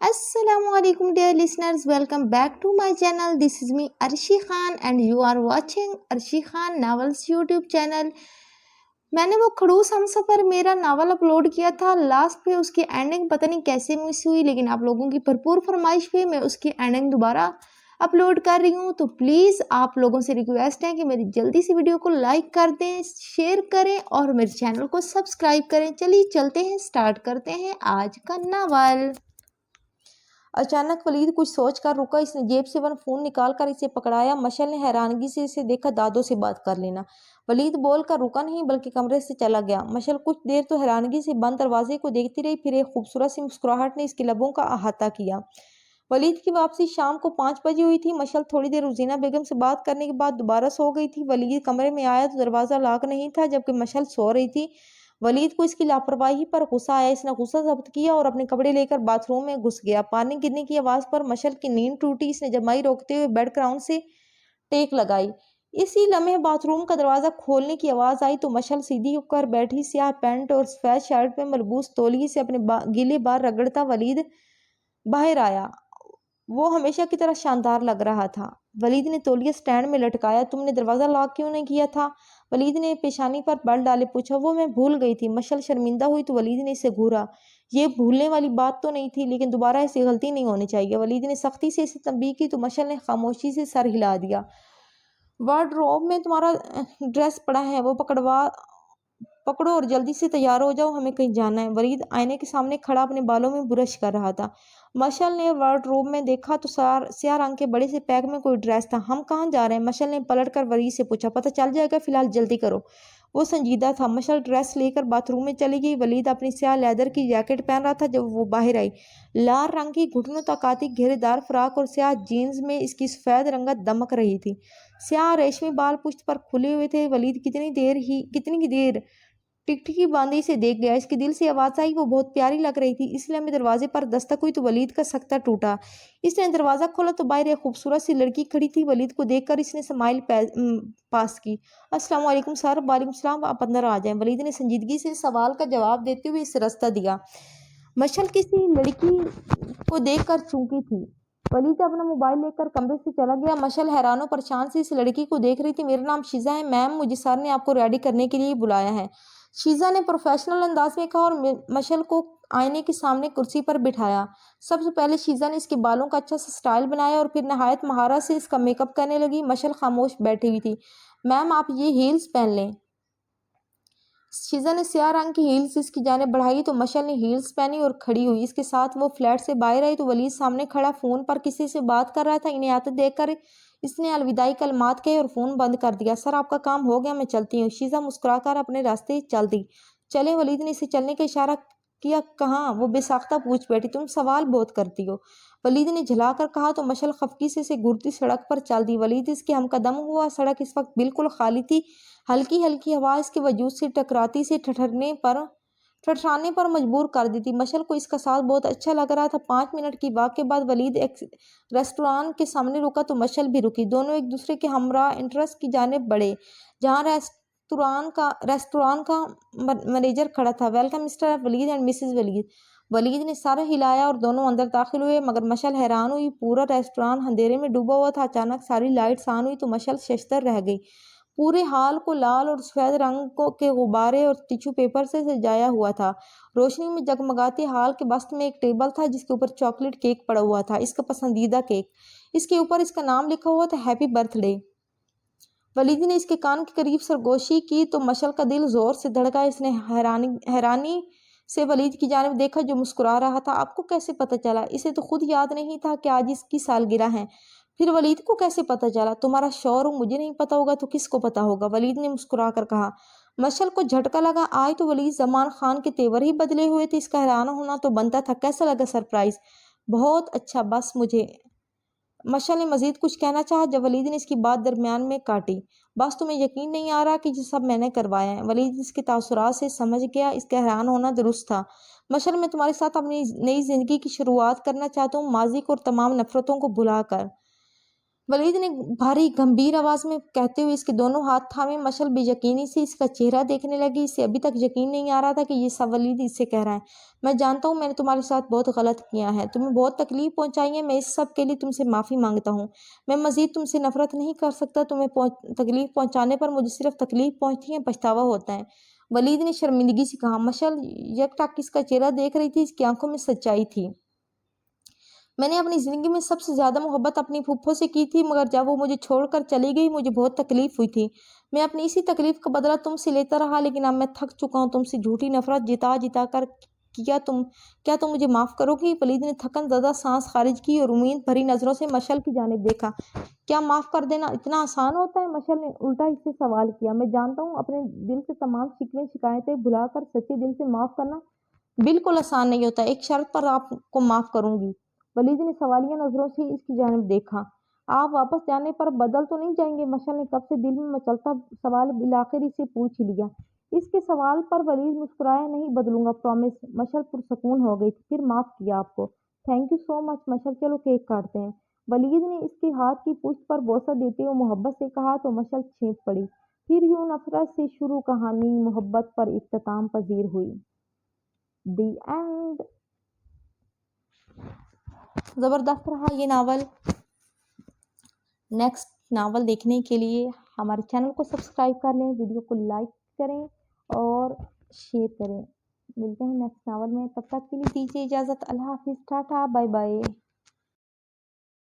Assalamu alaikum dear listeners, welcome back to my channel. This is me Arshi Khan and you are watching Arshi Khan Novels YouTube channel. मैंने वो खड़ूस हम सफ़र मेरा novel upload किया था last पे, उसकी एंडिंग पता नहीं कैसे मिस हुई, लेकिन आप लोगों की भरपूर फरमाइश पे मैं उसकी एंडिंग दोबारा अपलोड कर रही हूँ। तो प्लीज़ आप लोगों से रिक्वेस्ट है कि मेरी जल्दी से वीडियो को लाइक कर दें, शेयर करें और मेरे चैनल को सब्सक्राइब करें। चलिए चलते हैं, स्टार्ट करते हैं आज का नावल। अचानक वलीद कुछ सोच कर रुका। इसने जेब से वन फोन निकाल कर इसे पकड़ाया। मशल ने हैरानगी से इसे देखा। दादो से बात कर लेना। वलीद बोल कर रुका नहीं बल्कि कमरे से चला गया। मशल कुछ देर तो हैरानगी से बंद दरवाजे को देखती रही, फिर एक खूबसूरत सी मुस्कुराहट ने इसके लबों का अहाता किया। वलीद की वापसी शाम को 5 बजे हुई थी। मशल थोड़ी देर रुजीना बेगम से बात करने के बाद दोबारा सो गई थी। वलीद कमरे में आया तो दरवाज़ा लॉक नहीं था, जबकि मशल सो रही थी। वलीद को इसकी लापरवाही पर गुस्सा आया। इसने गुस्सा जब्त किया और अपने कपड़े लेकर बाथरूम में घुस गया। पानी गिरने की आवाज़ पर मशल की नींद टूटी। इसने जमाई रोकते हुए बेड क्राउन से टेक लगाई। इसी लम्हे बाथरूम का दरवाज़ा खोलने की आवाज़ आई तो मशल सीधी होकर बैठी, स्याह पैंट और सफ़ेद शर्ट में मलबूस तौलिए से अपने गीले बाल रगड़ता वलीद बाहर आया। वो हमेशा की तरह शानदार लग रहा था। वलीद ने तौलिया स्टैंड में लटकाया। तुमने दरवाज़ा लॉक क्यों नहीं किया था? वलीद ने पेशानी पर बल डाले पूछा। वो मैं भूल गई थी। मशल शर्मिंदा हुई तो वलीद ने इसे घूरा। ये भूलने वाली बात तो नहीं थी, लेकिन दोबारा ऐसी गलती नहीं होनी चाहिए। वलीद ने सख्ती से इसे तंबीह की तो मशल ने खामोशी से सर हिला दिया। वार्डरोब में तुम्हारा ड्रेस पड़ा है, वो पकड़ो और जल्दी से तैयार हो जाओ, हमें कहीं जाना है। वलीद आईने के सामने खड़ा अपने बालों में ब्रश कर रहा था। मशल ने वार्डरोब में देखा तो स्याह रंग के बड़े से पैक में कोई ड्रेस था। हम कहाँ जा रहे हैं? मशल ने पलट कर वलीद से पूछा। पता चल जाएगा, फिलहाल जल्दी करो। वो संजीदा था। मशल ड्रेस लेकर बाथरूम में चली गई। वलीद अपनी स्याह लेदर की जैकेट पहन रहा था जब वो बाहर आई। लाल रंग की घुटनों तक आती घेरेदार फ्राक और स्याह जीन्स में इसकी सफ़ेद रंगत दमक रही थी। स्याह रेशमी बाल पुश्त पर खुले हुए थे। वलीद कितनी की देर टिकटिकी बांधी से देख गया। इसके दिल से आवाज़ आई। वो बहुत प्यारी लग रही थी। इसलिए हमें दरवाजे पर दस्तक हुई तो वलीद का सकता टूटा। इसने दरवाज़ा खोला तो बाहर एक खूबसूरत सी लड़की खड़ी थी। वलीद को देखकर इसने स्माइल पास की। अस्सलाम वालेकुम सर। वालेकुम सलाम, आप अंदर आ जाएं। वलीद ने संजीदगी से सवाल का जवाब देते हुए इसे रास्ता दिया। मशल किसी लड़की को देखकर चौंकी थी। वलीद अपना मोबाइल लेकर कमरे से चला गया। मशल हैरान और परेशान से इस लड़की को देख रही थी। मेरा नाम शीज़ा है मैम, मुझे सर ने आपको रेडी करने के लिए बुलाया है, शीज़ा ने प्रोफेशनल अंदाज में कहा और मशल को आईने के सामने कुर्सी पर बिठाया। सबसे पहले शीज़ा ने इसके बालों का अच्छा सा स्टाइल बनाया और फिर नहायत महारत से इसका मेकअप करने लगी। मशल खामोश बैठी हुई थी। मैम आप ये हील्स पहन लें। शीज़ा ने स्याह रंग की हील्स इसकी जानिब बढ़ाई तो मशल ने हील्स पहनी और खड़ी हुई। इसके साथ वो फ्लैट से बाहर आई तो वलीद सामने खड़ा फ़ोन पर किसी से बात कर रहा था। इन्हें आते देखकर इसने अलविदाई कलमात कहे और फ़ोन बंद कर दिया। सर आपका काम हो गया, मैं चलती हूँ। शीज़ा मुस्कुराकर अपने रास्ते चल दी। चले। वलीद ने इसे चलने का इशारा किया। कहाँ? वो बेसाख्ता पूछ बैठी। तुम सवाल बहुत करती हो, वलीद ने झुलाकर कहा तो मशल खफकी से घूरती सड़क पर चल दी। वलीद इसके हमकदम हुआ। सड़क इस वक्त बिल्कुल खाली थी। हल्की हल्की हवा इसके वजूद से टकराती से ठठराने पर मजबूर कर दी थी। मशल को इसका साथ बहुत अच्छा लग रहा था। 5 मिनट की वॉक के बाद वलीद एक रेस्टोरेंट के सामने रुका तो मशल भी रुकी। दोनों एक दूसरे के हमरा इंटरेस्ट की जानिब बढ़े। जहाँ रेस्टोरेंट का मैनेजर खड़ा था। Welcome Mr Waleed and Mrs Waleed. Waleed ने सर हिलाया और दोनों अंदर दाखिल हुए, मगर मशल हैरान हुई। पूरा रेस्टोरेंट अंधेरे में डूबा हुआ था। अचानक सारी लाइट्स ऑन हुई तो मशल शशदर रह गई। पूरे हाल को लाल और सफ़ेद रंग के गुब्बारे और टिश्यू पेपर से सजाया हुआ था। रोशनी में जगमगाते हाल के वसत में एक टेबल था जिसके ऊपर चॉकलेट केक पड़ा हुआ था, इसका पसंदीदा केक। इसके ऊपर इसका नाम लिखा हुआ था, हैप्पी बर्थडे। वलीद ने इसके कान के करीब सरगोशी की तो मशल का दिल जोर से धड़का। इसने हैरानी से वलीद की जानिब देखा जो मुस्कुरा रहा था। आपको कैसे पता चला? इसे तो खुद याद नहीं था कि आज इसकी सालगिरह है। फिर वलीद को कैसे पता चला? तुम्हारा शौहर मुझे नहीं पता होगा तो किसको पता होगा? वलीद ने मुस्कुरा कर कहा। मशल को झटका लगा। आज तो वलीद जमान खान के तेवर ही बदले हुए थे। इसका हैरान होना तो बनता था। कैसा लगा सरप्राइज? बहुत अच्छा। बस मुझे मशल ने मजीद कुछ कहना चाहा जब वलीद ने इसकी बात दरमियान में काटी। बस तुम्हें यकीन नहीं आ रहा कि ये सब मैंने करवाया है? वलीद इसके तासुरात से समझ गया। इसका हैरान होना दुरुस्त था। मशल मैं तुम्हारे साथ अपनी नई जिंदगी की शुरुआत करना चाहता हूँ, माजी को और तमाम नफरतों को भुला कर। वलीद ने भारी गंभीर आवाज में कहते हुए इसके दोनों हाथ थामे। मशल बेयकीनी से इसका चेहरा देखने लगी। इसे अभी तक यकीन नहीं आ रहा था कि ये सब वलीद इससे कह रहा है। मैं जानता हूँ मैंने तुम्हारे साथ बहुत गलत किया है, तुम्हें बहुत तकलीफ पहुंचाई है। मैं इस सब के लिए तुमसे माफ़ी मांगता हूँ। मैं मज़ीद तुमसे नफरत नहीं कर सकता। तुम्हें तकलीफ पहुंचाने पर मुझे सिर्फ तकलीफ पहुंचती है, पछतावा होता है। वलीद ने शर्मिंदगी से कहा। मशल यकटक इसका चेहरा देख रही थी। इसकी आंखों में सच्चाई थी। मैंने अपनी ज़िंदगी में सबसे ज़्यादा मोहब्बत अपनी फूफो से की थी, मगर जब वो मुझे छोड़कर चली गई मुझे बहुत तकलीफ़ हुई थी। मैं अपनी इसी तकलीफ़ का बदला तुमसे लेता रहा, लेकिन अब मैं थक चुका हूँ तुमसे झूठी नफ़रत जिता कर। क्या तुम मुझे माफ़ करोगी? वलीद ने थकन ज़दा सांस खारिज की और उम्मीद भरी नज़रों से मशल की जानिब देखा। क्या माफ़ कर देना इतना आसान होता है? मशल ने उल्टा इससे सवाल किया। मैं जानता हूँ अपने दिल से तमाम शिकवे शिकायतें भुलाकर सच्चे दिल से माफ़ करना बिल्कुल आसान नहीं होता। एक शर्त पर आपको माफ़ करूंगी। वलीद ने सवालिया नजरों से इसकी जानिब देखा। आप वापस जाने पर बदल तो नहीं जाएंगे? मशल ने कब से दिल में मचलता सवाल बिलाखिर इसे पूछ ही लिया। इसके सवाल पर वलीद मुस्कुराया। नहीं बदलूंगा, प्रॉमिस। मशल पुरसकून हो गई थी। फिर माफ़ किया आपको। थैंक यू सो मच मशल, चलो केक काटते हैं। वलीद ने इसके हाथ की पुश्त पर बोसा देते हुए मोहब्बत से कहा तो मशल छींक पड़ी। फिर यूं नफरत से शुरू कहानी मोहब्बत पर इख्तिताम पजीर हुई। दी एंड। ज़बरदस्त रहा ये नावल। नेक्स्ट नावल देखने के लिए हमारे चैनल को सब्सक्राइब कर लें, वीडियो को लाइक करें और शेयर करें। मिलते हैं नेक्स्ट नावल में, तब तक के लिए दीजिए इजाज़त। अल्लाह हाफिज़, टाटा, बाय बाय।